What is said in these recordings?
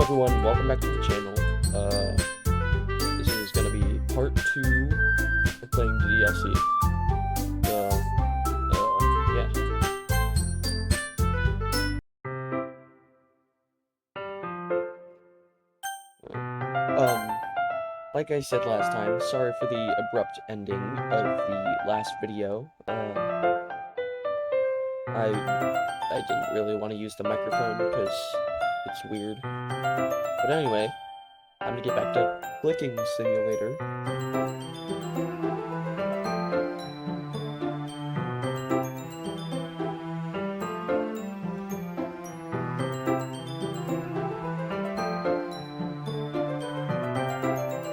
everyone, welcome back to the channel. This is gonna be part 2 of playing DDLC. Yeah. Like I said last time, sorry for the abrupt ending of the last video. I didn't really want to use the microphone because it's weird. But anyway, I'm gonna get back to clicking simulator.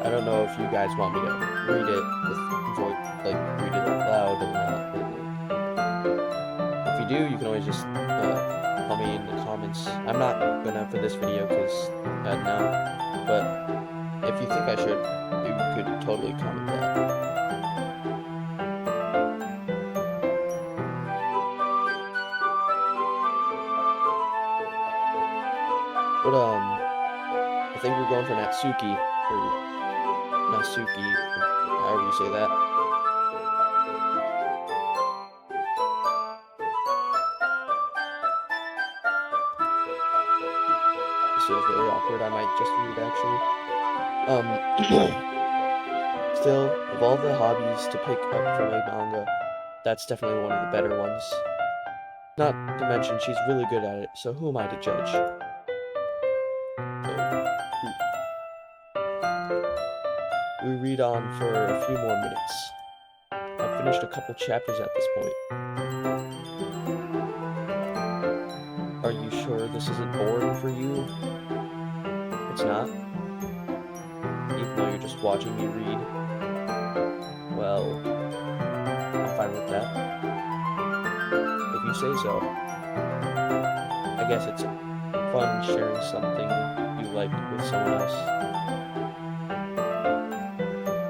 I don't know if you guys want me to read it with voice, like read it out loud or not. If you do, you can always just tell me in the comments. I'm not gonna for this video because no. But if you think I should, you could totally comment that. But I think we're going for Natsuki, however you say that. This feels really awkward. I might just read actually. Still, of all the hobbies to pick up from a manga, that's definitely one of the better ones. Not to mention, she's really good at it, so who am I to judge? We read on for a few more minutes. I've finished a couple chapters at this point. Are you sure this isn't boring for you? It's not? Even though you're just watching me read? Well, I'm fine with that. If you say so. I guess it's fun sharing something you like with someone else.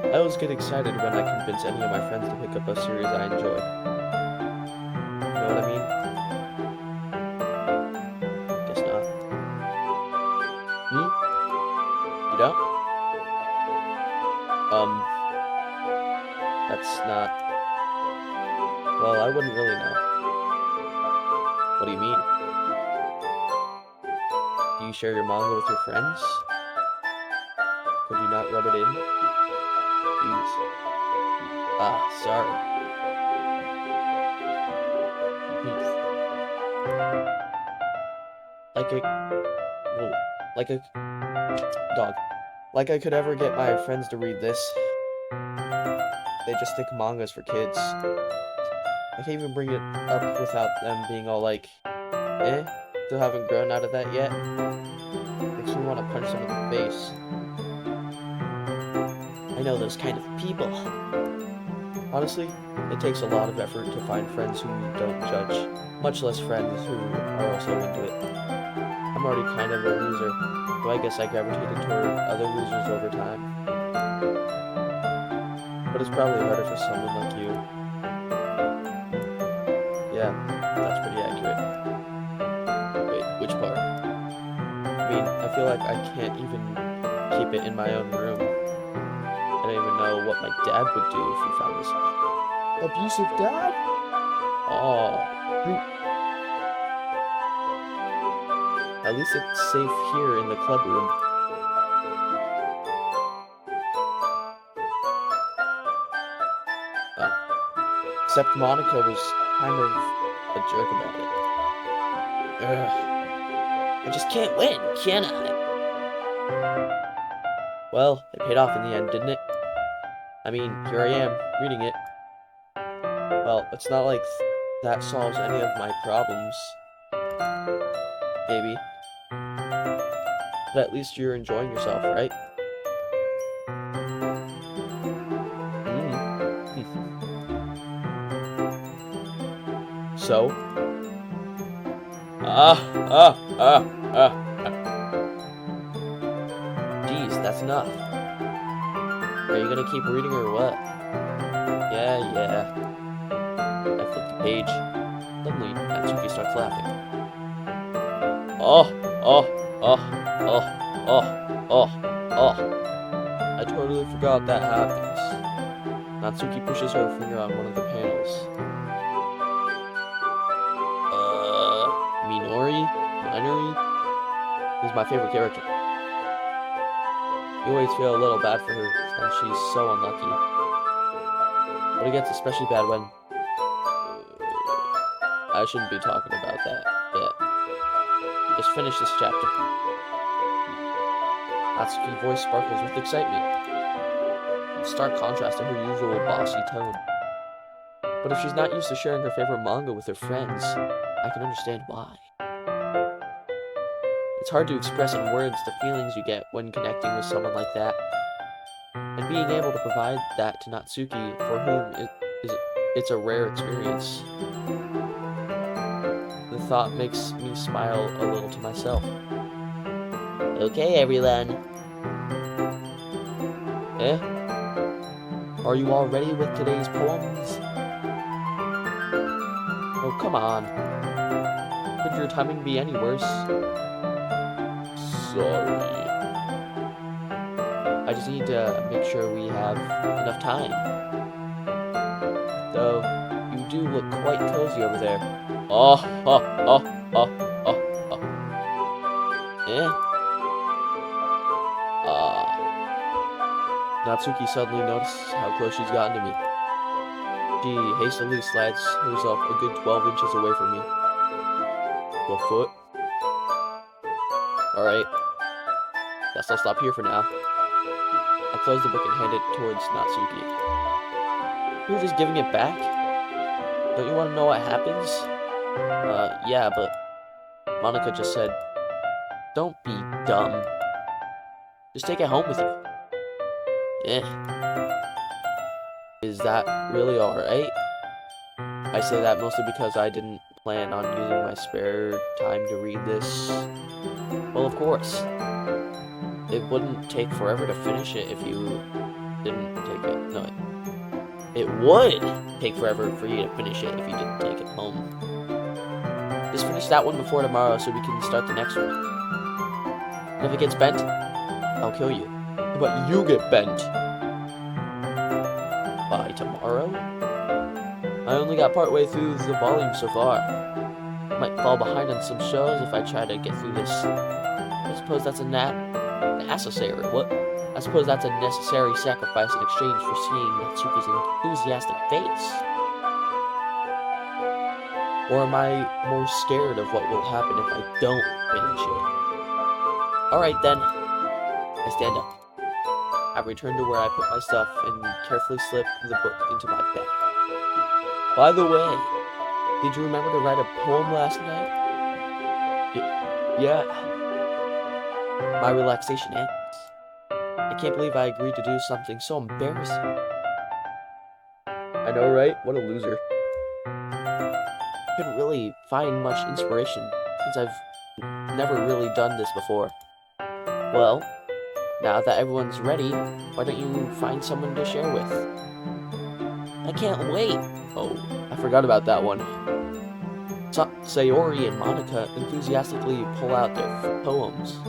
I always get excited when I convince any of my friends to pick up a series I enjoy. You know what I mean? Guess not. You don't? That's not... Well, I wouldn't really know. What do you mean? Do you share your manga with your friends? Could you not rub it in? Jeez. Sorry. Like a dog. Like I could ever get my friends to read this. They just think manga's for kids. I can't even bring it up without them being all like, still haven't grown out of that yet. Makes me want to punch them in the face. I know those kind of people. Honestly, it takes a lot of effort to find friends who don't judge, much less friends who are also into it. I'm already kind of a loser, so I guess I gravitated toward other losers over time. But it's probably harder for someone like you. Yeah, that's pretty accurate. Wait, which part? I mean, I feel like I can't even keep it in my own room. I don't even know what my dad would do if he found this. Abusive dad? Oh. At least it's safe here in the club room. Except Monica was kind of a jerk about it. I just can't win, can I? Well, it paid off in the end, didn't it? I mean, here I am, reading it. Well, it's not like that solves any of my problems. Maybe. But at least you're enjoying yourself, right? So? Geez, that's enough. Are you gonna keep reading or what? Yeah. I flipped the page. Suddenly, Natsuki starts laughing. Oh. I totally forgot that happens. Natsuki pushes her finger on one of the panels. Minori is my favorite character. You always feel a little bad for her since she's so unlucky. But it gets especially bad when... I shouldn't be talking about that yet. Just finish this chapter. Natsuki's voice sparkles with excitement. In stark contrast to her usual bossy tone. But if she's not used to sharing her favorite manga with her friends, I can understand why. It's hard to express in words the feelings you get when connecting with someone like that. And being able to provide that to Natsuki, for whom it's a rare experience. The thought makes me smile a little to myself. Okay, everyone. Are you all ready with today's poems? Oh, come on. Could your timing be any worse? Sorry. I just need to make sure we have enough time. Though, you do look quite cozy over there. Natsuki suddenly notices how close she's gotten to me. She hastily slides herself a good 12 inches away from me. A foot? Alright. Guess I'll stop here for now. I close the book and hand it towards Natsuki. You're just giving it back? Don't you want to know what happens? Yeah, but Monica just said, don't be dumb. Just take it home with you. Is that really alright? I say that mostly because I didn't plan on using my spare time to read this. Well, of course. It wouldn't take forever to finish it if you didn't take it. No, it would take forever for you to finish it if you didn't take it home. Just finish that one before tomorrow so we can start the next one. And if it gets bent, I'll kill you. But you get bent. By tomorrow? I only got partway through the volume so far. I might fall behind on some shows if I try to get through this. I suppose that's necessary. What? I suppose that's a necessary sacrifice in exchange for seeing Natsuki's enthusiastic face. Or am I more scared of what will happen if I don't finish it? Alright then. I stand up. I return to where I put my stuff and carefully slip the book into my bag. By the way, did you remember to write a poem last night? Yeah. My relaxation ends. I can't believe I agreed to do something so embarrassing. I know, right? What a loser. I couldn't really find much inspiration since I've never really done this before. Well, now that everyone's ready, why don't you find someone to share with? I can't wait! Oh, I forgot about that one. Sayori and Monica enthusiastically pull out their poems.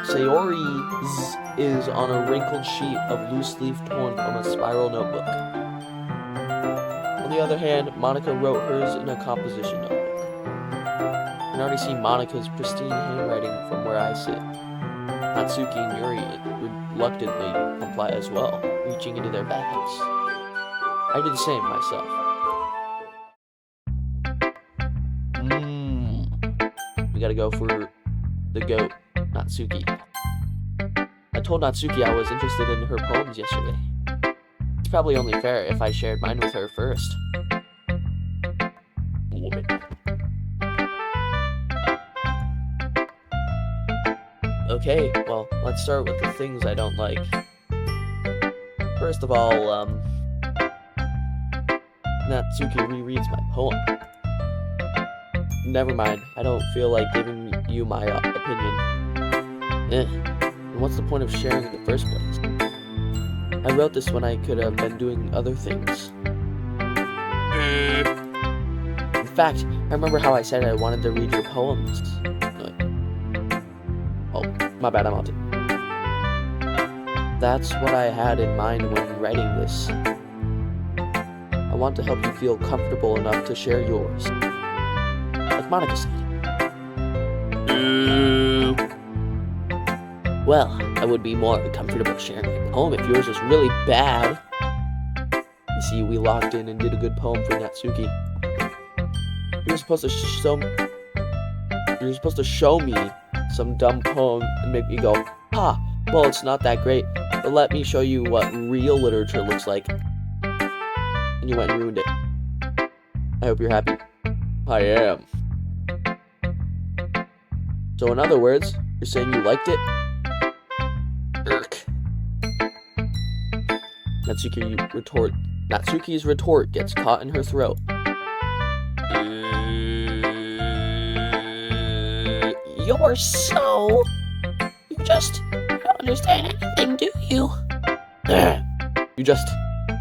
Sayori's is on a wrinkled sheet of loose leaf torn from a spiral notebook. On the other hand, Monica wrote hers in a composition notebook. I can already see Monica's pristine handwriting from where I sit. Natsuki and Yuri reluctantly comply as well, reaching into their bags. I do the same myself. We gotta go for the goat, Natsuki. I told Natsuki I was interested in her poems yesterday. It's probably only fair if I shared mine with her first. Woman. Okay, well, let's start with the things I don't like. First of all, Natsuki rereads my poem. Never mind, I don't feel like giving you my opinion. And what's the point of sharing in the first place? I wrote this when I could have been doing other things. fact, I remember how I said I wanted to read your poems. Oh, my bad, I'm out. That's what I had in mind when writing this. I want to help you feel comfortable enough to share yours. Like Monica said. Well, I would be more comfortable sharing my poem if yours was really bad. You see, we locked in and did a good poem for Natsuki. You're supposed to show me some dumb poem and make me go, "Ha, well, it's not that great, but let me show you what real literature looks like." And you went and ruined it. I hope you're happy. I am. So in other words, you're saying you liked it? Irk. Natsuki's retort gets caught in her throat. You're so... You just don't understand anything, do you? You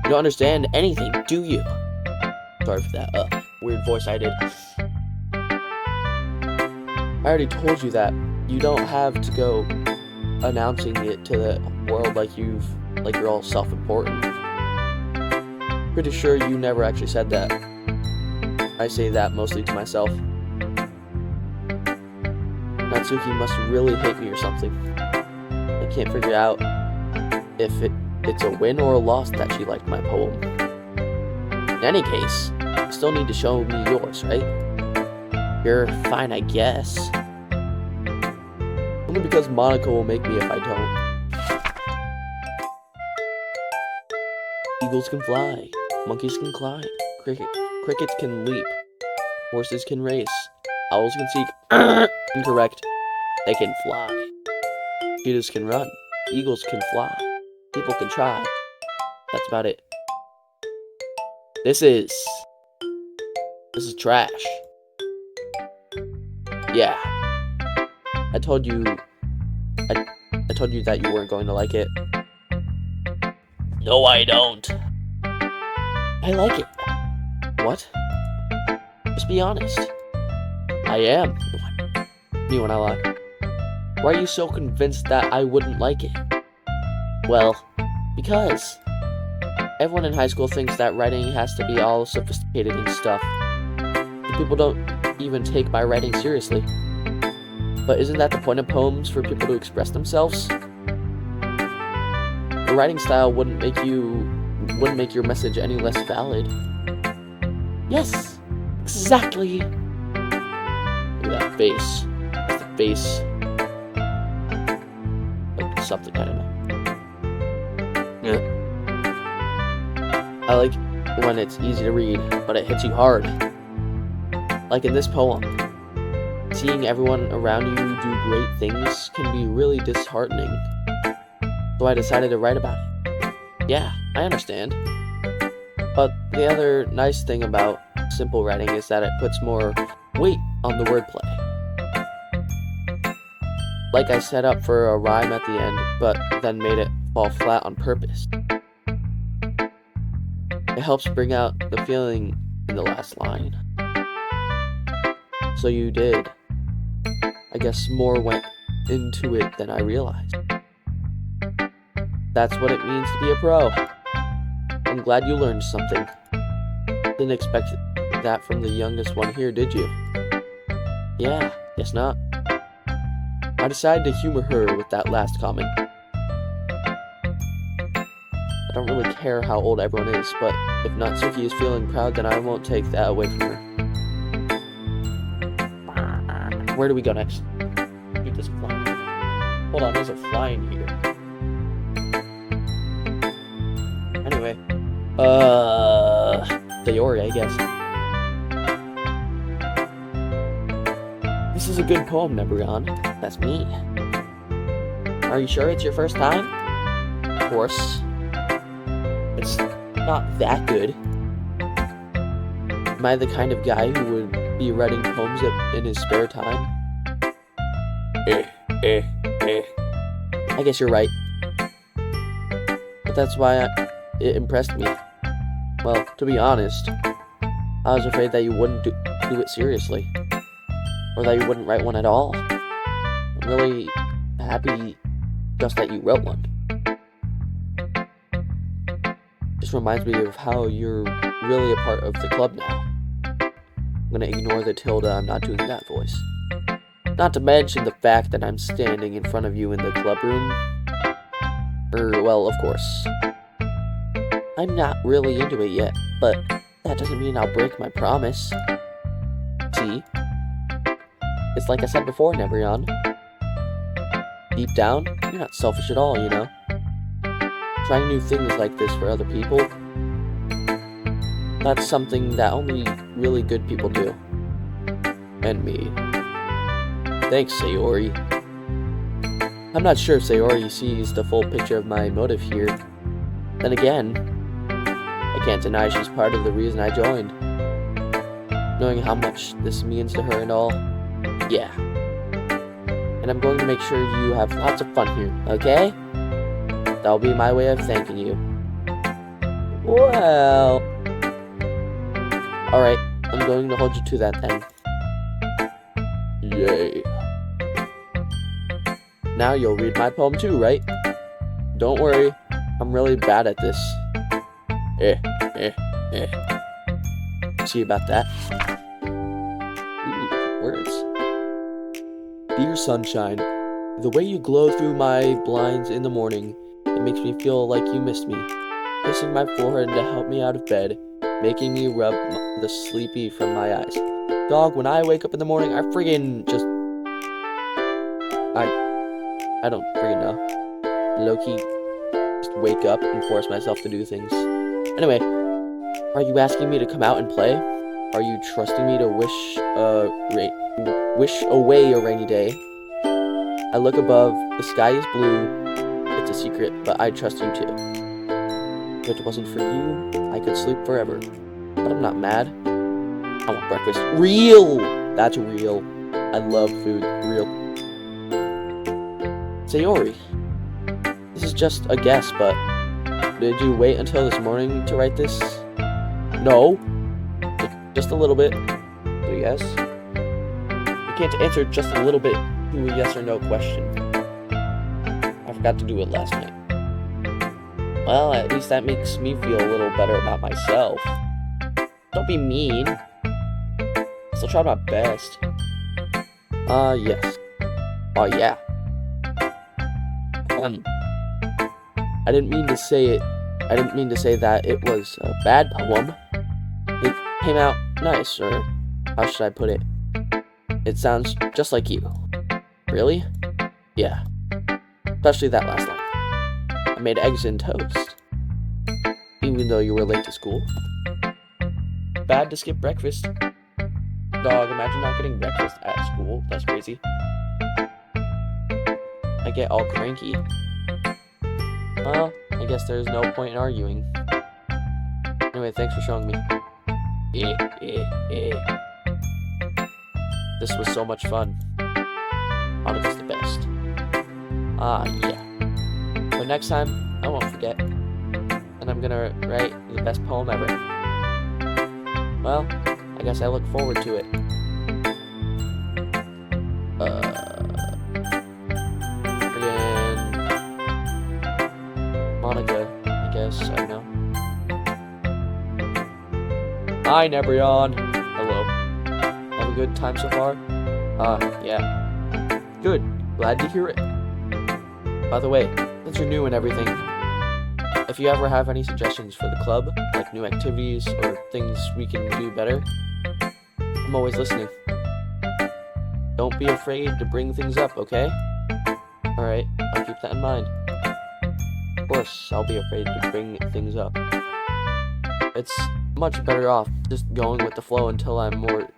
don't understand anything, do you? Sorry for that weird voice I did. I already told you that. You don't have to go announcing it to the world like you're all self-important. Pretty sure you never actually said that. I say that mostly to myself. Natsuki must really hate me or something. I can't figure out if it's a win or a loss that she liked my poem. In any case, you still need to show me yours, right? You're fine, I guess. Only because Monica will make me if I don't. Eagles can fly. Monkeys can climb. Crickets can leap. Horses can race. Owls can seek. Incorrect. They can fly. Cheetahs can run. Eagles can fly. People can try. That's about it. This is trash. Yeah. I told you that you weren't going to like it. No, I don't. I like it. What? Just be honest. I am. Me when I lie. Why are you so convinced that I wouldn't like it? Well, because everyone in high school thinks that writing has to be all sophisticated and stuff. The people don't even take my writing seriously. But isn't that the point of poems, for people to express themselves? The writing style wouldn't make your message any less valid. Yes, exactly. Look at that face. That's the face of something, I don't know. Yeah. I like when it's easy to read, but it hits you hard. Like in this poem. Seeing everyone around you do great things can be really disheartening. So I decided to write about it. Yeah, I understand. But the other nice thing about simple writing is that it puts more weight on the wordplay. Like I set up for a rhyme at the end, but then made it fall flat on purpose. It helps bring out the feeling in the last line. So you did. I guess more went into it than I realized. That's what it means to be a pro. I'm glad you learned something. Didn't expect that from the youngest one here, did you? Yeah, guess not. I decided to humor her with that last comment. I don't really care how old everyone is, but if Natsuki is feeling proud, then I won't take that away from her. Where do we go next? Shoot this fly. Hold on, there's a fly in here. Anyway. Sayori, I guess. This is a good poem, Neburon. That's me. Are you sure it's your first time? Of course. It's not that good. Am I the kind of guy who would be writing poems in his spare time? I guess you're right. But that's why it impressed me. Well, to be honest, I was afraid that you wouldn't do it seriously. Or that you wouldn't write one at all. I'm really happy just that you wrote one. Just reminds me of how you're really a part of the club now. I'm gonna ignore the tilde, I'm not doing that voice. Not to mention the fact that I'm standing in front of you in the club room. Well, of course. I'm not really into it yet, but that doesn't mean I'll break my promise. See? It's like I said before, Nebrion. Deep down, you're not selfish at all, you know? Trying new things like this for other people, that's something that only really good people do. And me. Thanks, Sayori. I'm not sure if Sayori sees the full picture of my motive here. Then again, I can't deny she's part of the reason I joined. Knowing how much this means to her and all, yeah. And I'm going to make sure you have lots of fun here, okay? That'll be my way of thanking you. Well... Alright, I'm going to hold you to that then. Yay. Now you'll read my poem too, right? Don't worry, I'm really bad at this. See about that? Ooh, words. Dear sunshine, the way you glow through my blinds in the morning, it makes me feel like you missed me. Kissing my forehead to help me out of bed, making me rub the sleepy from my eyes. Dog, when I wake up in the morning, I friggin' just... I don't friggin' know. Low-key, just wake up and force myself to do things. Anyway, are you asking me to come out and play? Are you trusting me to wish away a rainy day? I look above, the sky is blue. It's a secret, but I trust you too. If it wasn't for you, I could sleep forever. But I'm not mad. I want breakfast. Real! That's real. I love food. Real. Sayori, this is just a guess, but did you wait until this morning to write this? No. Just a little bit. So yes. You can't answer just a little bit to a yes or no question. I forgot to do it last night. Well, at least that makes me feel a little better about myself. Don't be mean. Still try my best. Yes. Yeah. I didn't mean to say that it was a bad poem. It came out nice, or how should I put it? It sounds just like you. Really? Yeah. Especially that last line. I made eggs and toast. Even though you were late to school. Bad to skip breakfast. Dog, imagine not getting breakfast at school. That's crazy. I get all cranky. Well, I guess there's no point in arguing. Anyway, thanks for showing me. This was so much fun. Honestly, the best. Yeah. But next time, I won't forget. And I'm gonna write the best poem ever. Well, I guess I look forward to it. Monica, I guess, I know. Hi, Nebrion. Hello. Have a good time so far? Yeah. Good. Glad to hear it. By the way, since you're new and everything, if you ever have any suggestions for the club, like new activities or things we can do better, I'm always listening. Don't be afraid to bring things up, okay? Alright, I'll keep that in mind. Of course, I'll be afraid to bring things up. It's much better off just going with the flow until I'm more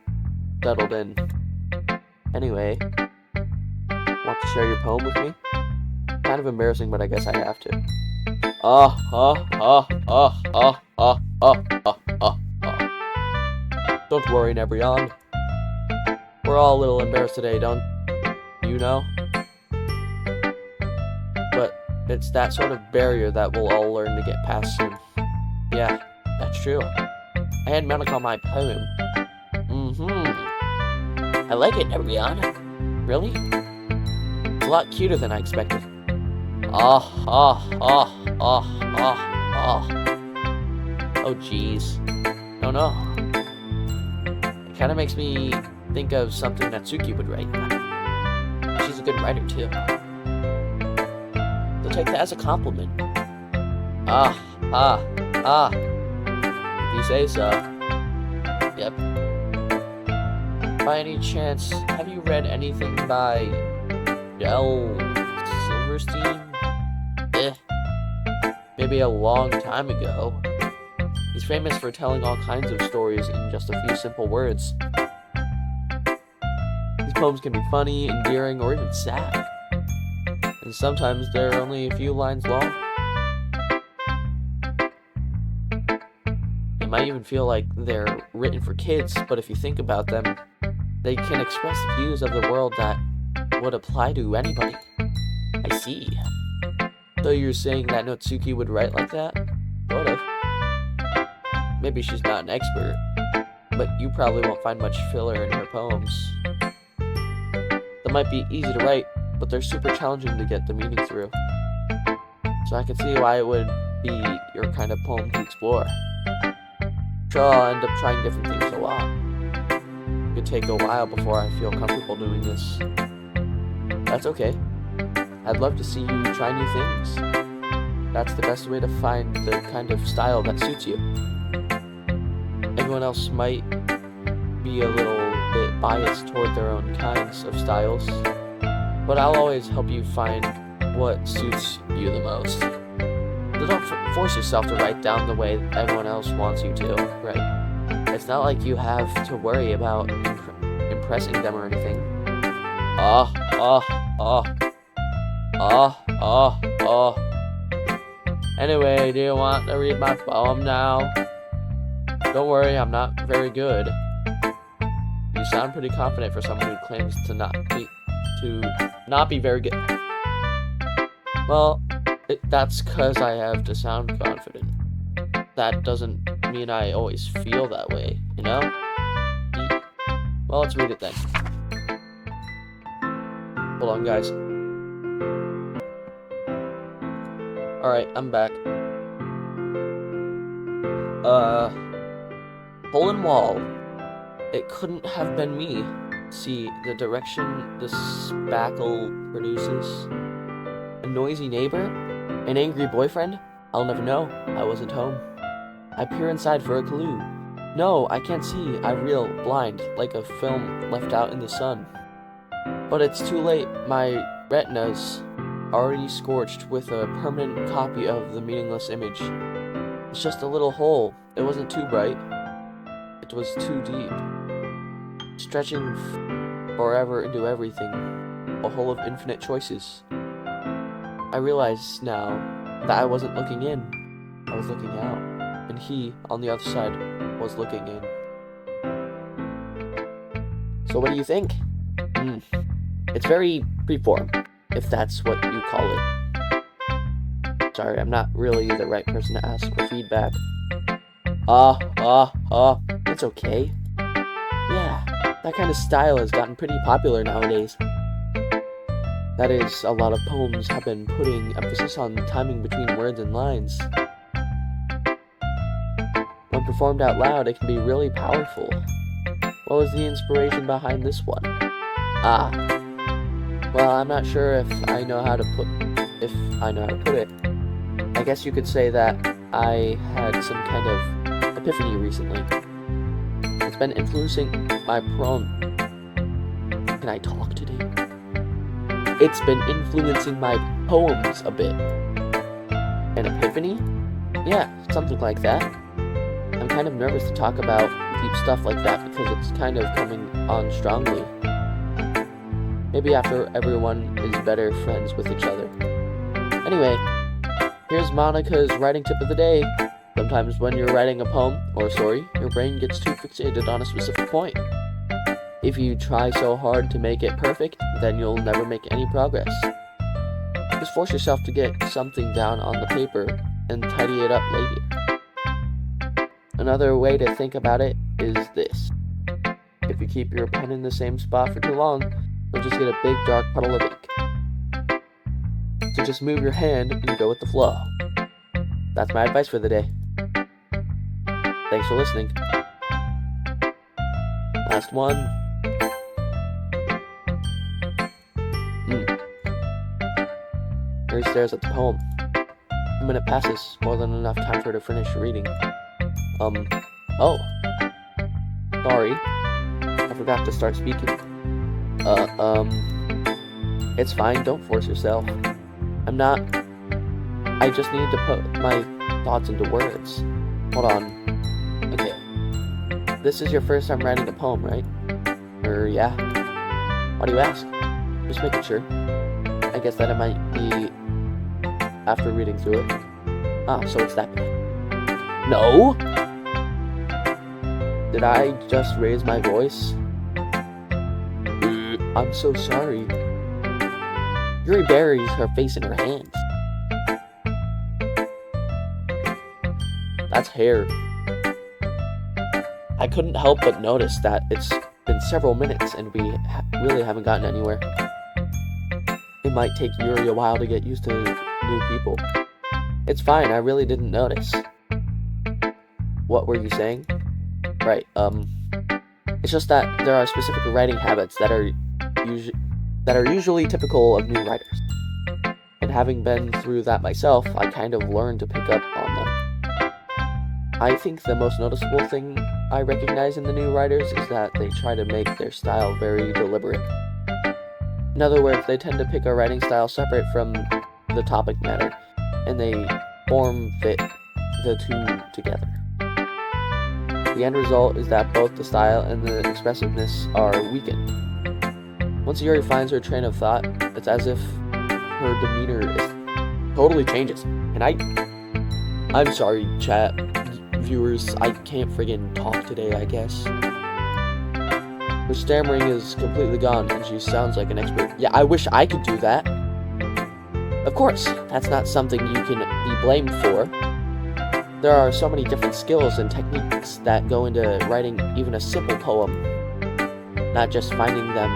settled in. Anyway, want to share your poem with me? Kind of embarrassing, but I guess I have to. Don't worry, Nebrion. We're all a little embarrassed today, don't you know? But it's that sort of barrier that we'll all learn to get past soon. Yeah, that's true. I had Monica on my poem. I like it, Ariana. Really? It's a lot cuter than I expected. Oh, jeez. No. It kind of makes me think of something Natsuki would write. She's a good writer, too. So take that as a compliment. If you say so. Yep. By any chance, have you read anything by Del Silverstein? Maybe a long time ago. He's famous for telling all kinds of stories in just a few simple words. His poems can be funny, endearing, or even sad. And sometimes they're only a few lines long. It might even feel like they're written for kids, but if you think about them, they can express views of the world that would apply to anybody. I see. So you're saying that Natsuki would write like that? Sort of. Maybe she's not an expert, but you probably won't find much filler in her poems. They might be easy to write, but they're super challenging to get the meaning through. So I can see why it would be your kind of poem to explore. Sure, I'll end up trying different things a lot. It could take a while before I feel comfortable doing this. That's okay. I'd love to see you try new things. That's the best way to find the kind of style that suits you. Everyone else might be a little bit biased toward their own kinds of styles, but I'll always help you find what suits you the most. So don't force yourself to write down the way everyone else wants you to, right? It's not like you have to worry about impressing them or anything. Anyway, do you want to read my poem now? Don't worry, I'm not very good. You sound pretty confident for someone who claims to not be very good. Well, that's because I have to sound confident. That doesn't mean I always feel that way, you know? Well, let's read it then. Hold on, guys. Alright, I'm back. Hole in wall. It couldn't have been me. See, the direction the spackle produces. A noisy neighbor? An angry boyfriend? I'll never know. I wasn't home. I peer inside for a clue. No, I can't see. I reel, blind, like a film left out in the sun. But it's too late. My retina's already scorched with a permanent copy of the meaningless image. It's just a little hole. It wasn't too bright. It was too deep. Stretching forever into everything. A hole of infinite choices. I realize now that I wasn't looking in. I was looking out. And he, on the other side, was looking in. So what do you think? It's very freeform, if that's what you call it. Sorry, I'm not really the right person to ask for feedback. It's okay. Yeah, that kind of style has gotten pretty popular nowadays. That is, a lot of poems have been putting emphasis on timing between words and lines. When performed out loud, it can be really powerful. What was the inspiration behind this one? Well, I'm not sure if I know how to put it. I guess you could say that I had some kind of epiphany recently. It's been influencing my poem. Can I talk today? It's been influencing my poems a bit. An epiphany? Yeah, something like that. I'm kind of nervous to talk about deep stuff like that because it's kind of coming on strongly. Maybe after everyone is better friends with each other. Anyway, here's Monica's writing tip of the day. Sometimes when you're writing a poem or a story, your brain gets too fixated on a specific point. If you try so hard to make it perfect, then you'll never make any progress. Just force yourself to get something down on the paper and tidy it up later. Another way to think about it is this. If you keep your pen in the same spot for too long, you'll just get a big dark puddle of ink. So just move your hand and go with the flow. That's my advice for the day. Thanks for listening. Last one. Mary stares at the poem. A minute passes, more than enough time for her to finish reading. Oh. Sorry. I forgot to start speaking. It's fine, don't force yourself. I just need to put my thoughts into words. Hold on. Okay. This is your first time writing a poem, right? Yeah. Why do you ask? Just making sure. I guess that it might be after reading through it. So it's that bad. No! Did I just raise my voice? I'm so sorry. Yuri buries her face in her hands. That's hair. I couldn't help but notice that it's been several minutes and we really haven't gotten anywhere. It might take Yuri a while to get used to new people. It's fine, I really didn't notice. What were you saying? Right, it's just that there are specific writing habits that are usually typical of new writers. And having been through that myself, I kind of learned to pick up on them. I think the most noticeable thing I recognize in the new writers is that they try to make their style very deliberate. In other words, they tend to pick a writing style separate from the topic matter, and they form-fit the two together. The end result is that both the style and the expressiveness are weakened. Once Yuri finds her train of thought, it's as if her demeanor totally changes. And I'm sorry, chat, viewers, I can't friggin' talk today, I guess. Her stammering is completely gone, and she sounds like an expert. Yeah, I wish I could do that. Of course, that's not something you can be blamed for. There are so many different skills and techniques that go into writing even a simple poem. Not just finding them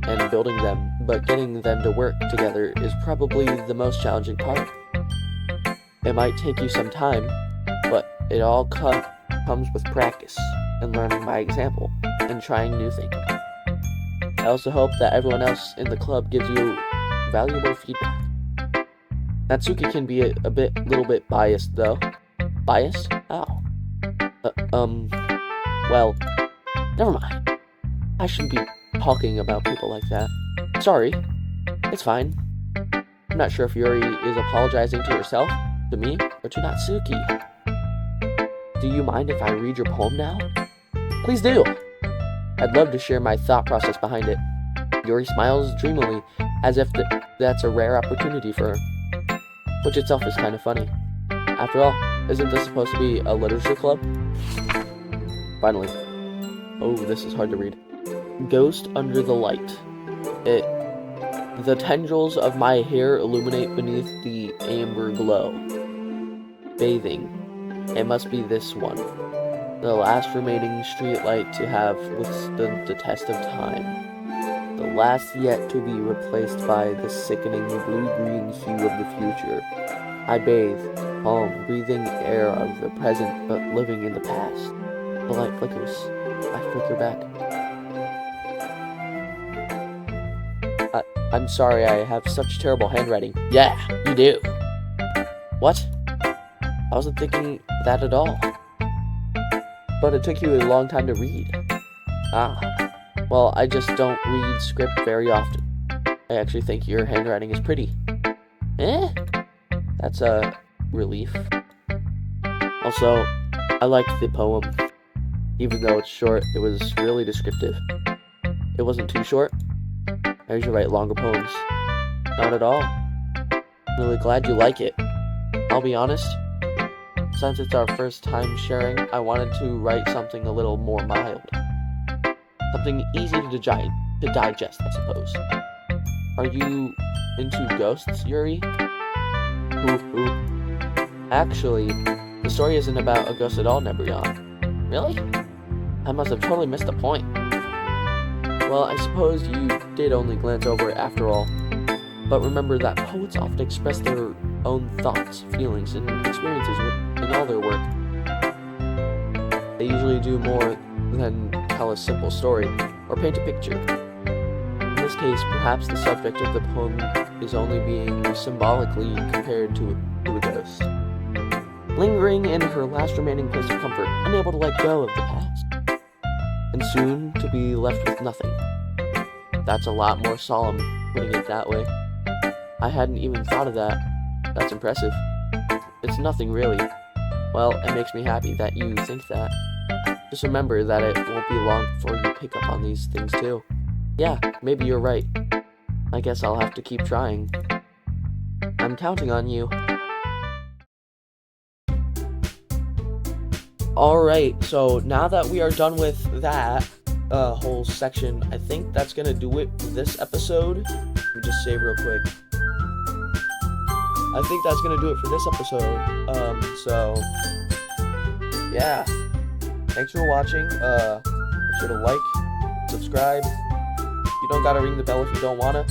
and building them, but getting them to work together is probably the most challenging part. It might take you some time, but it all comes with practice and learning by example and trying new things. I also hope that everyone else in the club gives you valuable feedback. Natsuki can be a little bit biased though. Biased? How? Well, never mind. I shouldn't be talking about people like that. Sorry. It's fine. I'm not sure if Yuri is apologizing to herself, to me, or to Natsuki. Do you mind if I read your poem now? Please do! I'd love to share my thought process behind it. Yuri smiles dreamily, as if that's a rare opportunity for her. Which itself is kind of funny. After all, isn't this supposed to be a literature club? Finally. Oh, this is hard to read. Ghost under the light. The tendrils of my hair illuminate beneath the amber glow. Bathing. It must be this one. The last remaining streetlight to have withstood the test of time. The last yet to be replaced by the sickening blue-green hue of the future. I bathe, calm, breathing air of the present, but living in the past. The light flickers. I flicker back. I'm sorry I have such terrible handwriting. Yeah, you do. What? I wasn't thinking that at all. But it took you a long time to read. Well, I just don't read script very often. I actually think your handwriting is pretty. That's a relief. Also, I liked the poem. Even though it's short, it was really descriptive. It wasn't too short. I usually write longer poems. Not at all. I'm really glad you like it. I'll be honest, since it's our first time sharing, I wanted to write something a little more mild. Something easy to digest, I suppose. Are you into ghosts, Yuri? Actually, the story isn't about a ghost at all, Nebrion. Really? I must have totally missed the point. Well, I suppose you did only glance over it after all. But remember that poets often express their own thoughts, feelings, and experiences in all their work. They usually do more than tell a simple story or paint a picture. In this case, perhaps the subject of the poem is only being symbolically compared to a ghost, lingering in her last remaining place of comfort, unable to let go of the past, and soon to be left with nothing. That's a lot more solemn, putting it that way. I hadn't even thought of that. That's impressive. It's nothing really. Well, it makes me happy that you think that. Just remember that it won't be long before you pick up on these things too. Yeah, maybe you're right. I guess I'll have to keep trying. I'm counting on you. Alright, so now that we are done with that whole section, I think that's gonna do it for this episode. Let me just save real quick. I think that's gonna do it for this episode. So yeah. Thanks for watching. Make sure to like, subscribe. You don't gotta ring the bell if you don't wanna,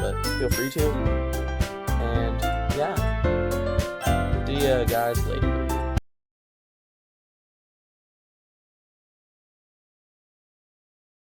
but feel free to. And yeah, see ya guys later.